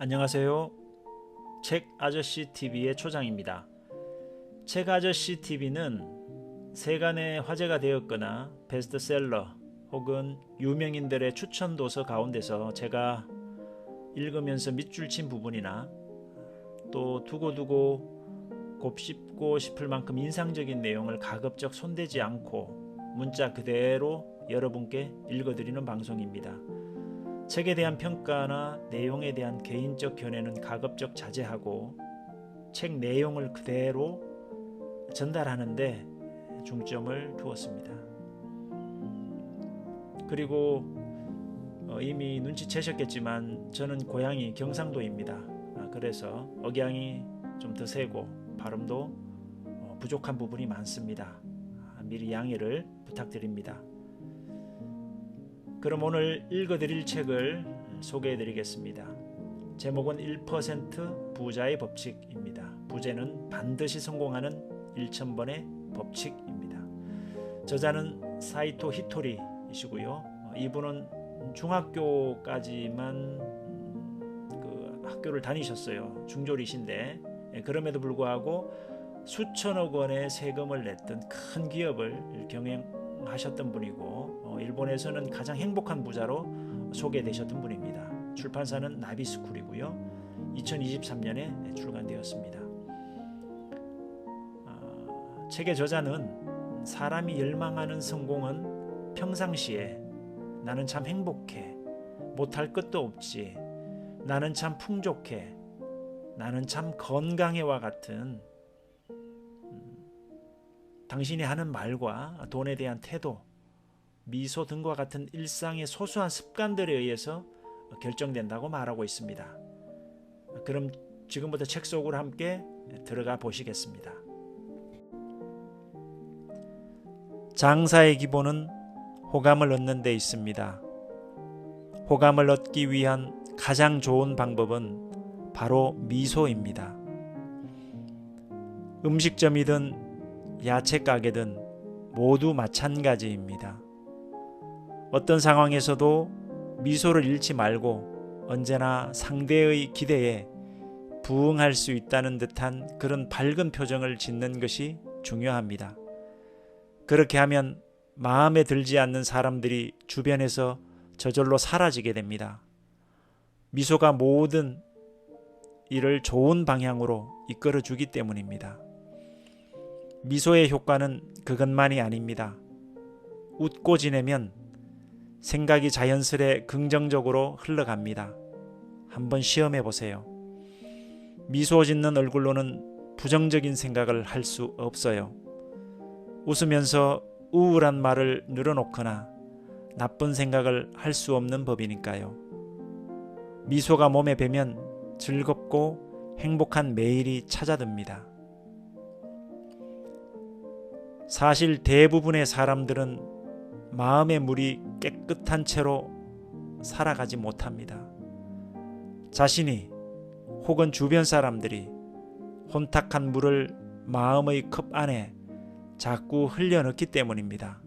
안녕하세요. 책 아저씨 TV의 초장입니다. 책 아저씨 TV는 세간에 화제가 되었거나 베스트셀러 혹은 유명인들의 추천 도서 가운데서 제가 읽으면서 밑줄 친 부분이나 또 두고두고 곱씹고 싶을 만큼 인상적인 내용을 가급적 손대지 않고 문자 그대로 여러분께 읽어드리는 방송입니다. 책에 대한 평가나 내용에 대한 개인적 견해는 가급적 자제하고 책 내용을 그대로 전달하는데 중점을 두었습니다. 그리고 이미 눈치채셨겠지만 저는 고향이 경상도입니다. 그래서 억양이 좀 더 세고 발음도 부족한 부분이 많습니다. 미리 양해를 부탁드립니다. 그럼 오늘 읽어드릴 책을 소개해드리겠습니다. 제목은 1% 부자의 법칙입니다. 부제는 반드시 성공하는 1000번의 법칙입니다. 저자는 사이토 히토리이시고요. 이분은 중학교까지만 학교를 다니셨어요. 중졸이신데 그럼에도 불구하고 수천억 원의 세금을 냈던 큰 기업을 경영하셨던 분이고 일본에서는 가장 행복한 부자로 소개되셨던 분입니다. 출판사는 나비스쿨이고요. 2023년에 출간되었습니다. 책의 저자는 사람이 열망하는 성공은 평상시에 나는 참 행복해, 못할 것도 없지, 나는 참 풍족해, 나는 참 건강해와 같은 당신이 하는 말과 돈에 대한 태도, 미소 등과 같은 일상의 소소한 습관들에 의해서 결정된다고 말하고 있습니다. 그럼 지금부터 책 속으로 함께 들어가 보시겠습니다. 장사의 기본은 호감을 얻는 데 있습니다. 호감을 얻기 위한 가장 좋은 방법은 바로 미소입니다. 음식점이든 야채 가게든 모두 마찬가지입니다. 어떤 상황에서도 미소를 잃지 말고 언제나 상대의 기대에 부응할 수 있다는 듯한 그런 밝은 표정을 짓는 것이 중요합니다. 그렇게 하면 마음에 들지 않는 사람들이 주변에서 저절로 사라지게 됩니다. 미소가 모든 일을 좋은 방향으로 이끌어주기 때문입니다. 미소의 효과는 그것만이 아닙니다. 웃고 지내면 생각이 자연스레 긍정적으로 흘러갑니다. 한번 시험해 보세요. 미소 짓는 얼굴로는 부정적인 생각을 할 수 없어요. 웃으면서 우울한 말을 늘어놓거나 나쁜 생각을 할 수 없는 법이니까요. 미소가 몸에 배면 즐겁고 행복한 매일이 찾아듭니다. 사실 대부분의 사람들은 마음의 물이 깨끗한 채로 살아가지 못합니다. 자신이 혹은 주변 사람들이 혼탁한 물을 마음의 컵 안에 자꾸 흘려넣기 때문입니다.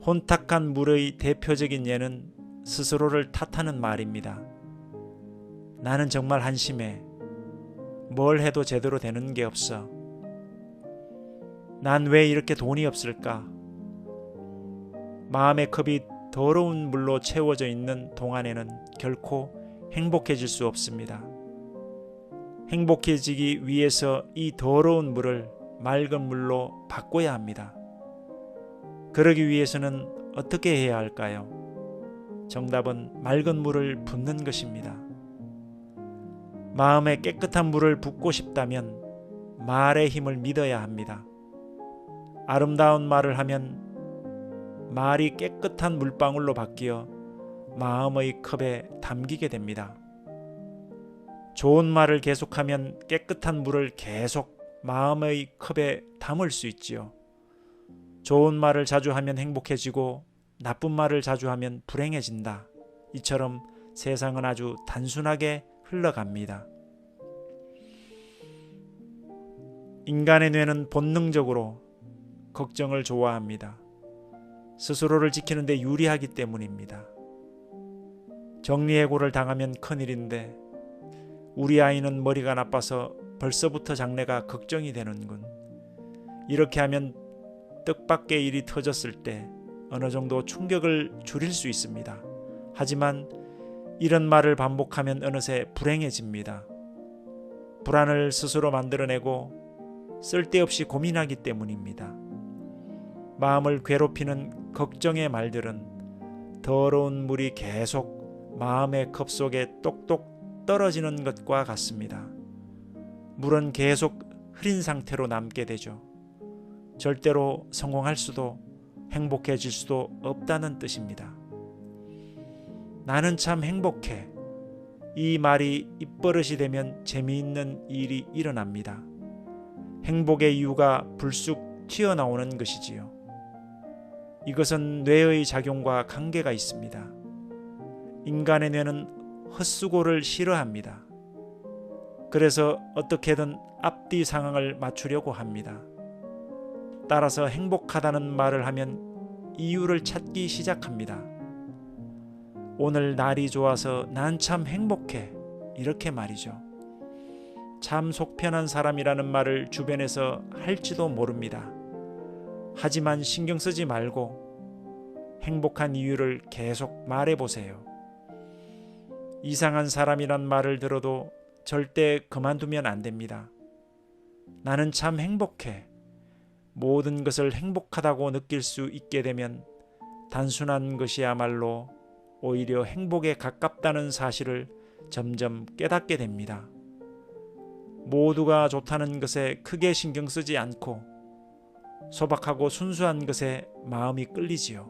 혼탁한 물의 대표적인 예는 스스로를 탓하는 말입니다. 나는 정말 한심해. 뭘 해도 제대로 되는 게 없어. 난 왜 이렇게 돈이 없을까? 마음의 컵이 더러운 물로 채워져 있는 동안에는 결코 행복해질 수 없습니다. 행복해지기 위해서 이 더러운 물을 맑은 물로 바꿔야 합니다. 그러기 위해서는 어떻게 해야 할까요? 정답은 맑은 물을 붓는 것입니다. 마음에 깨끗한 물을 붓고 싶다면 말의 힘을 믿어야 합니다. 아름다운 말을 하면 말이 깨끗한 물방울로 바뀌어 마음의 컵에 담기게 됩니다. 좋은 말을 계속하면 깨끗한 물을 계속 마음의 컵에 담을 수 있지요. 좋은 말을 자주 하면 행복해지고 나쁜 말을 자주 하면 불행해진다. 이처럼 세상은 아주 단순하게 흘러갑니다. 인간의 뇌는 본능적으로 걱정을 좋아합니다. 스스로를 지키는 데 유리하기 때문입니다. 정리해고를 당하면 큰일인데 우리 아이는 머리가 나빠서 벌써부터 장래가 걱정이 되는군. 이렇게 하면 뜻밖의 일이 터졌을 때 어느 정도 충격을 줄일 수 있습니다. 하지만 이런 말을 반복하면 어느새 불행해집니다. 불안을 스스로 만들어내고 쓸데없이 고민하기 때문입니다. 마음을 괴롭히는 걱정의 말들은 더러운 물이 계속 마음의 컵 속에 똑똑 떨어지는 것과 같습니다. 물은 계속 흐린 상태로 남게 되죠. 절대로 성공할 수도 행복해질 수도 없다는 뜻입니다. 나는 참 행복해. 이 말이 입버릇이 되면 재미있는 일이 일어납니다. 행복의 이유가 불쑥 튀어나오는 것이지요. 이것은 뇌의 작용과 관계가 있습니다. 인간의 뇌는 헛수고를 싫어합니다. 그래서 어떻게든 앞뒤 상황을 맞추려고 합니다. 따라서 행복하다는 말을 하면 이유를 찾기 시작합니다. 오늘 날이 좋아서 난 참 행복해. 이렇게 말이죠. 참 속편한 사람이라는 말을 주변에서 할지도 모릅니다. 하지만 신경 쓰지 말고 행복한 이유를 계속 말해보세요. 이상한 사람이란 말을 들어도 절대 그만두면 안 됩니다. 나는 참 행복해. 모든 것을 행복하다고 느낄 수 있게 되면 단순한 것이야말로 오히려 행복에 가깝다는 사실을 점점 깨닫게 됩니다. 모두가 좋다는 것에 크게 신경 쓰지 않고 소박하고 순수한 것에 마음이 끌리지요.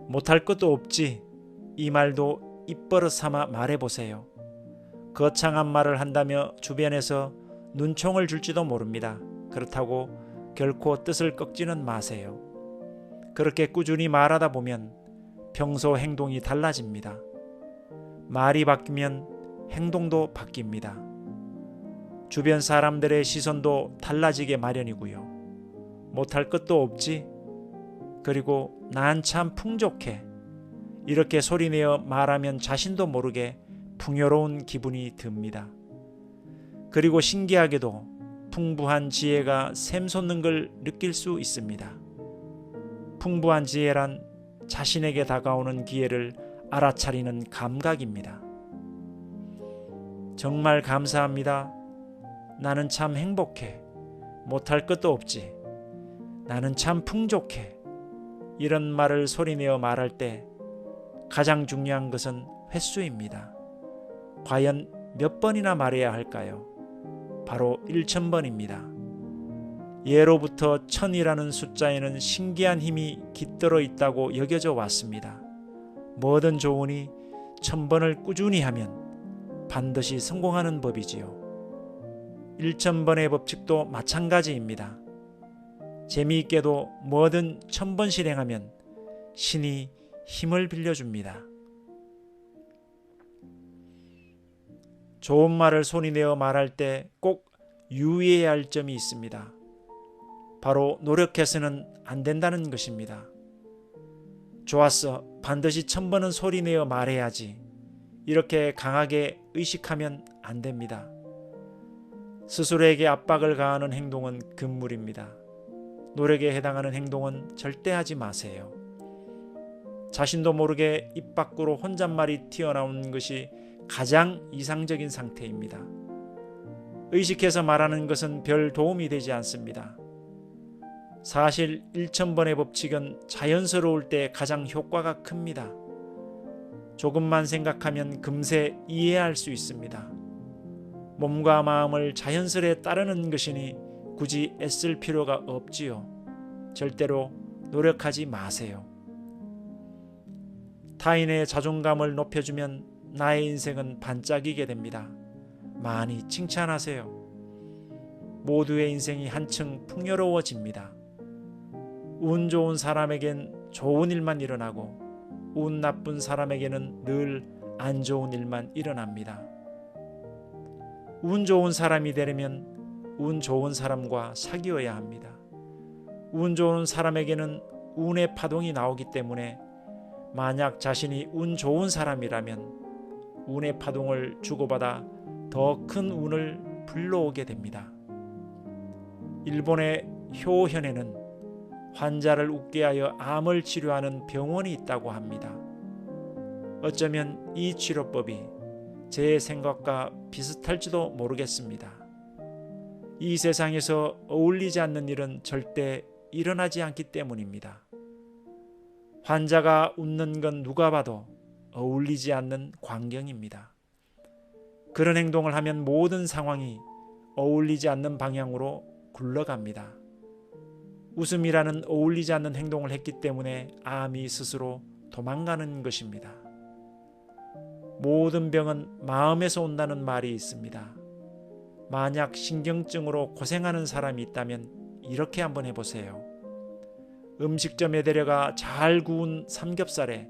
못할 것도 없지. 이 말도 입버릇 삼아 말해보세요. 거창한 말을 한다며 주변에서 눈총을 줄지도 모릅니다. 그렇다고 결코 뜻을 꺾지는 마세요. 그렇게 꾸준히 말하다 보면 평소 행동이 달라집니다. 말이 바뀌면 행동도 바뀝니다. 주변 사람들의 시선도 달라지게 마련이고요. 못할 것도 없지. 그리고 난 참 풍족해. 이렇게 소리내어 말하면 자신도 모르게 풍요로운 기분이 듭니다. 그리고 신기하게도 풍부한 지혜가 샘솟는 걸 느낄 수 있습니다. 풍부한 지혜란 자신에게 다가오는 기회를 알아차리는 감각입니다. 정말 감사합니다. 나는 참 행복해. 못할 것도 없지. 나는 참 풍족해. 이런 말을 소리내어 말할 때 가장 중요한 것은 횟수입니다. 과연 몇 번이나 말해야 할까요? 바로 1000번입니다. 예로부터 1000이라는 숫자에는 신기한 힘이 깃들어 있다고 여겨져 왔습니다. 뭐든 좋으니 1000번을 꾸준히 하면 반드시 성공하는 법이지요. 1000번의 법칙도 마찬가지입니다. 재미있게도 뭐든 1000번 실행하면 신이 힘을 빌려줍니다. 좋은 말을 소리내어 말할 때 꼭 유의해야 할 점이 있습니다. 바로 노력해서는 안 된다는 것입니다. 좋았어. 반드시 1000번은 소리내어 말해야지. 이렇게 강하게 의식하면 안 됩니다. 스스로에게 압박을 가하는 행동은 금물입니다. 노력에 해당하는 행동은 절대 하지 마세요. 자신도 모르게 입 밖으로 혼잣말이 튀어나오는 것이 가장 이상적인 상태입니다. 의식해서 말하는 것은 별 도움이 되지 않습니다. 사실 1000번의 법칙은 자연스러울 때 가장 효과가 큽니다. 조금만 생각하면 금세 이해할 수 있습니다. 몸과 마음을 자연스레 따르는 것이니 굳이 애쓸 필요가 없지요. 절대로 노력하지 마세요. 타인의 자존감을 높여주면 나의 인생은 반짝이게 됩니다. 많이 칭찬하세요. 모두의 인생이 한층 풍요로워집니다. 운 좋은 사람에겐 좋은 일만 일어나고 운 나쁜 사람에게는 늘 안 좋은 일만 일어납니다. 운 좋은 사람이 되려면 운 좋은 사람과 사귀어야 합니다. 운 좋은 사람에게는 운의 파동이 나오기 때문에 만약 자신이 운 좋은 사람이라면 운의 파동을 주고받아 더 큰 운을 불러오게 됩니다. 일본의 효현에는 환자를 웃게 하여 암을 치료하는 병원이 있다고 합니다. 어쩌면 이 치료법이 제 생각과 비슷할지도 모르겠습니다. 이 세상에서 어울리지 않는 일은 절대 일어나지 않기 때문입니다. 환자가 웃는 건 누가 봐도 어울리지 않는 광경입니다. 그런 행동을 하면 모든 상황이 어울리지 않는 방향으로 굴러갑니다. 웃음이라는 어울리지 않는 행동을 했기 때문에 암이 스스로 도망가는 것입니다. 모든 병은 마음에서 온다는 말이 있습니다. 만약 신경증으로 고생하는 사람이 있다면 이렇게 한번 해보세요. 음식점에 데려가 잘 구운 삼겹살에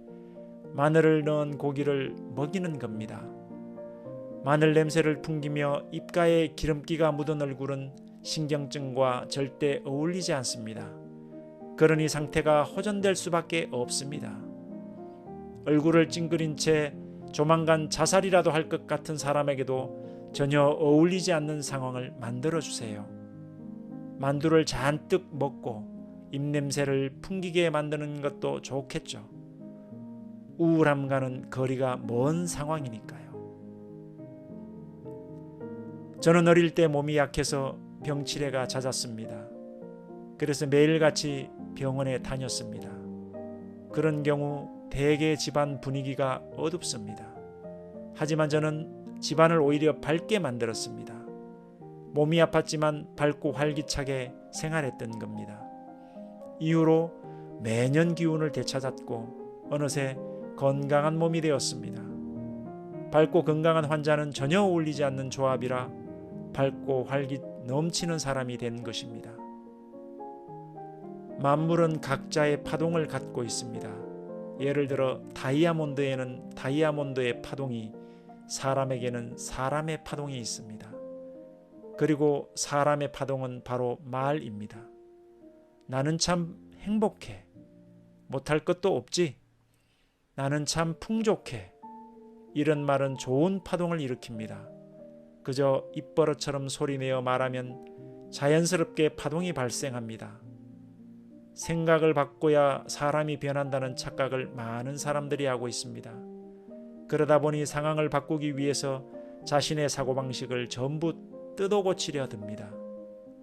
마늘을 넣은 고기를 먹이는 겁니다. 마늘 냄새를 풍기며 입가에 기름기가 묻은 얼굴은 신경증과 절대 어울리지 않습니다. 그러니 상태가 호전될 수밖에 없습니다. 얼굴을 찡그린 채 조만간 자살이라도 할 것 같은 사람에게도 전혀 어울리지 않는 상황을 만들어주세요. 만두를 잔뜩 먹고 입냄새를 풍기게 만드는 것도 좋겠죠. 우울함과는 거리가 먼 상황이니까요. 저는 어릴 때 몸이 약해서 병치레가 잦았습니다. 그래서 매일같이 병원에 다녔습니다. 그런 경우 대개 집안 분위기가 어둡습니다. 하지만 저는 집안을 오히려 밝게 만들었습니다. 몸이 아팠지만 밝고 활기차게 생활했던 겁니다. 이후로 매년 기운을 되찾았고 어느새 건강한 몸이 되었습니다. 밝고 건강한 환자는 전혀 어울리지 않는 조합이라 밝고 활기 넘치는 사람이 된 것입니다. 만물은 각자의 파동을 갖고 있습니다. 예를 들어 다이아몬드에는 다이아몬드의 파동이, 사람에게는 사람의 파동이 있습니다. 그리고 사람의 파동은 바로 말입니다. 나는 참 행복해. 못할 것도 없지. 나는 참 풍족해. 이런 말은 좋은 파동을 일으킵니다. 그저 입버릇처럼 소리내어 말하면 자연스럽게 파동이 발생합니다. 생각을 바꿔야 사람이 변한다는 착각을 많은 사람들이 하고 있습니다. 그러다 보니 상황을 바꾸기 위해서 자신의 사고방식을 전부 뜯어고치려 듭니다.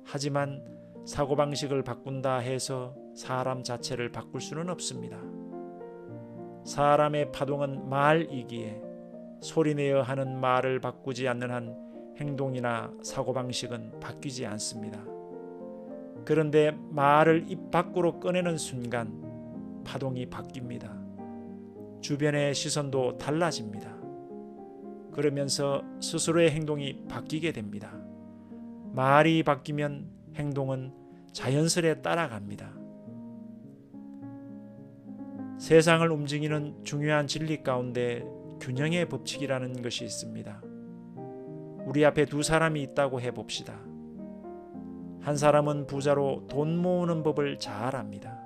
하지만 사고방식을 바꾼다 해서 사람 자체를 바꿀 수는 없습니다. 사람의 파동은 말이기에 소리내어 하는 말을 바꾸지 않는 한 행동이나 사고방식은 바뀌지 않습니다. 그런데 말을 입 밖으로 꺼내는 순간 파동이 바뀝니다. 주변의 시선도 달라집니다. 그러면서 스스로의 행동이 바뀌게 됩니다. 말이 바뀌면 행동은 자연스레 따라갑니다. 세상을 움직이는 중요한 진리 가운데 균형의 법칙이라는 것이 있습니다. 우리 앞에 두 사람이 있다고 해봅시다. 한 사람은 부자로 돈 모으는 법을 잘 압니다.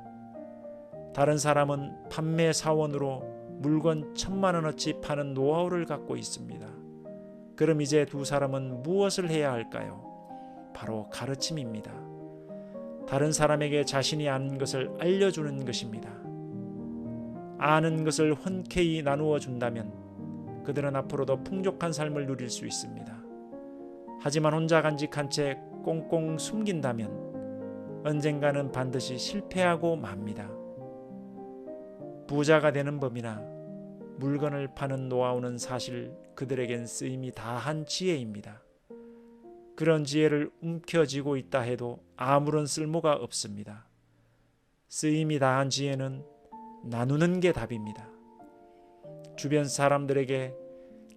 다른 사람은 판매 사원으로 물건 1,000만 원어치 파는 노하우를 갖고 있습니다. 그럼 이제 두 사람은 무엇을 해야 할까요? 바로 가르침입니다. 다른 사람에게 자신이 아는 것을 알려주는 것입니다. 아는 것을 흔쾌히 나누어 준다면 그들은 앞으로도 풍족한 삶을 누릴 수 있습니다. 하지만 혼자 간직한 채 꽁꽁 숨긴다면 언젠가는 반드시 실패하고 맙니다. 부자가 되는 법이나 물건을 파는 노하우는 사실 그들에겐 쓰임이 다한 지혜입니다. 그런 지혜를 움켜쥐고 있다 해도 아무런 쓸모가 없습니다. 쓰임이 다한 지혜는 나누는 게 답입니다. 주변 사람들에게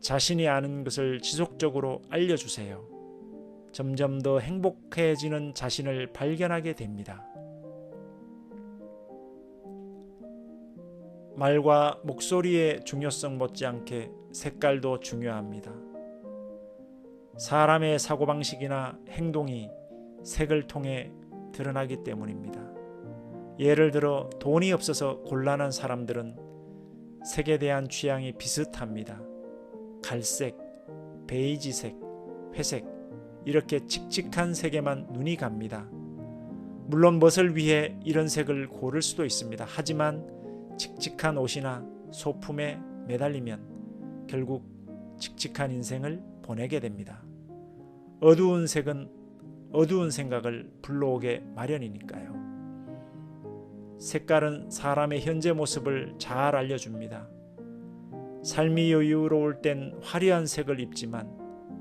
자신이 아는 것을 지속적으로 알려주세요. 점점 더 행복해지는 자신을 발견하게 됩니다. 말과 목소리의 중요성 못지않게 색깔도 중요합니다. 사람의 사고방식이나 행동이 색을 통해 드러나기 때문입니다. 예를 들어 돈이 없어서 곤란한 사람들은 색에 대한 취향이 비슷합니다. 갈색, 베이지색, 회색 이렇게 칙칙한 색에만 눈이 갑니다. 물론 멋을 위해 이런 색을 고를 수도 있습니다. 하지만 칙칙한 옷이나 소품에 매달리면 결국 칙칙한 인생을 보내게 됩니다. 어두운 색은 어두운 생각을 불러오게 마련이니까요. 색깔은 사람의 현재 모습을 잘 알려줍니다. 삶이 여유로울 땐 화려한 색을 입지만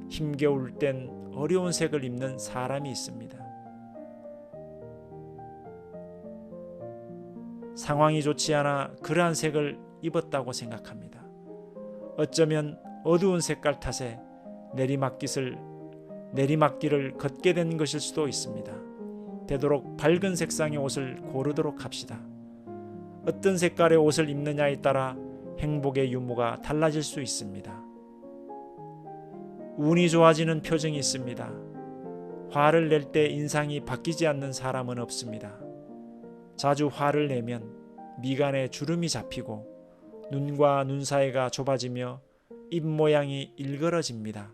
힘겨울 땐 어려운 색을 입는 사람이 있습니다. 상황이 좋지 않아 그러한 색을 입었다고 생각합니다. 어쩌면 어두운 색깔 탓에 내리막길을 걷게 된 것일 수도 있습니다. 되도록 밝은 색상의 옷을 고르도록 합시다. 어떤 색깔의 옷을 입느냐에 따라 행복의 유무가 달라질 수 있습니다. 운이 좋아지는 표정이 있습니다. 화를 낼 때 인상이 바뀌지 않는 사람은 없습니다. 자주 화를 내면 미간에 주름이 잡히고 눈과 눈 사이가 좁아지며 입 모양이 일그러집니다.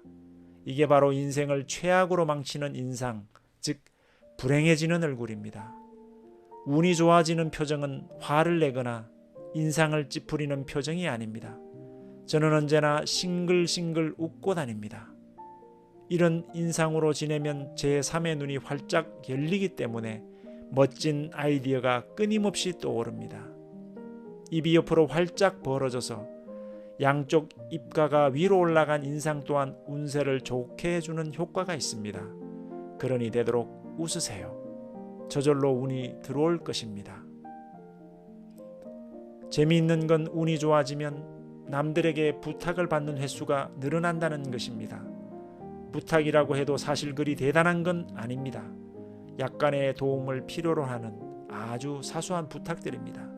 이게 바로 인생을 최악으로 망치는 인상, 즉 불행해지는 얼굴입니다. 운이 좋아지는 표정은 화를 내거나 인상을 찌푸리는 표정이 아닙니다. 저는 언제나 싱글싱글 웃고 다닙니다. 이런 인상으로 지내면 제 3의 눈이 활짝 열리기 때문에 멋진 아이디어가 끊임없이 떠오릅니다. 입이 옆으로 활짝 벌어져서 양쪽 입가가 위로 올라간 인상 또한 운세를 좋게 해주는 효과가 있습니다. 그러니 되도록 웃으세요. 저절로 운이 들어올 것입니다. 재미있는 건 운이 좋아지면 남들에게 부탁을 받는 횟수가 늘어난다는 것입니다. 부탁이라고 해도 사실 그리 대단한 건 아닙니다. 약간의 도움을 필요로 하는 아주 사소한 부탁들입니다.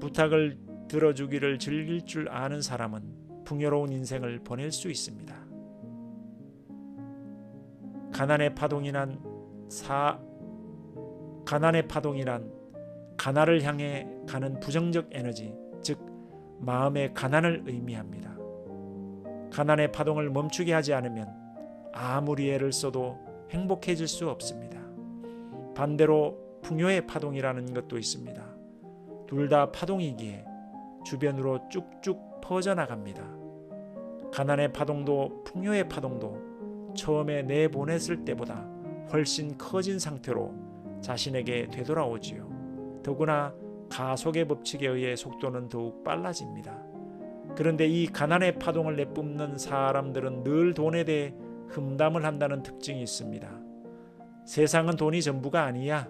부탁을 들어주기를 즐길 줄 아는 사람은 풍요로운 인생을 보낼 수 있습니다. 가난의 파동이란 가난을 향해 가는 부정적 에너지, 즉 마음의 가난을 의미합니다. 가난의 파동을 멈추게 하지 않으면 아무리 애를 써도 행복해질 수 없습니다. 반대로 풍요의 파동이라는 것도 있습니다. 둘 다 파동이기에 주변으로 쭉쭉 퍼져나갑니다. 가난의 파동도 풍요의 파동도 처음에 내보냈을 때보다 훨씬 커진 상태로 자신에게 되돌아오지요. 더구나 가속의 법칙에 의해 속도는 더욱 빨라집니다. 그런데 이 가난의 파동을 내뿜는 사람들은 늘 돈에 대해 흠담을 한다는 특징이 있습니다. 세상은 돈이 전부가 아니야.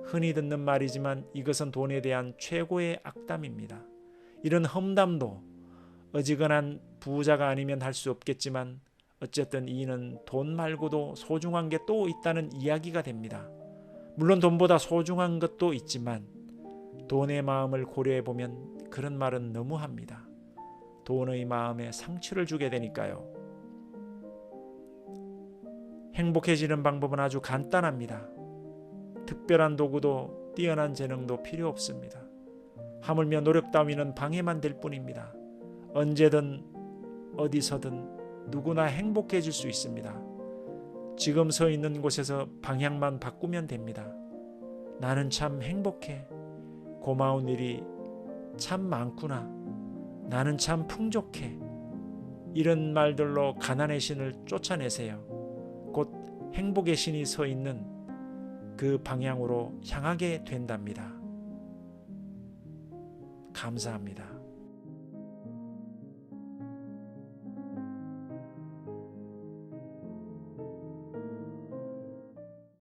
흔히 듣는 말이지만 이것은 돈에 대한 최고의 악담입니다. 이런 험담도 어지간한 부자가 아니면 할 수 없겠지만 어쨌든 이는 돈 말고도 소중한 게 또 있다는 이야기가 됩니다. 물론 돈보다 소중한 것도 있지만 돈의 마음을 고려해보면 그런 말은 너무합니다. 돈의 마음에 상처를 주게 되니까요. 행복해지는 방법은 아주 간단합니다. 특별한 도구도 뛰어난 재능도 필요 없습니다. 하물며 노력 따위는 방해만 될 뿐입니다. 언제든 어디서든 누구나 행복해질 수 있습니다. 지금 서 있는 곳에서 방향만 바꾸면 됩니다. 나는 참 행복해. 고마운 일이 참 많구나. 나는 참 풍족해. 이런 말들로 가난의 신을 쫓아내세요. 곧 행복의 신이 서 있는 그 방향으로 향하게 된답니다. 감사합니다.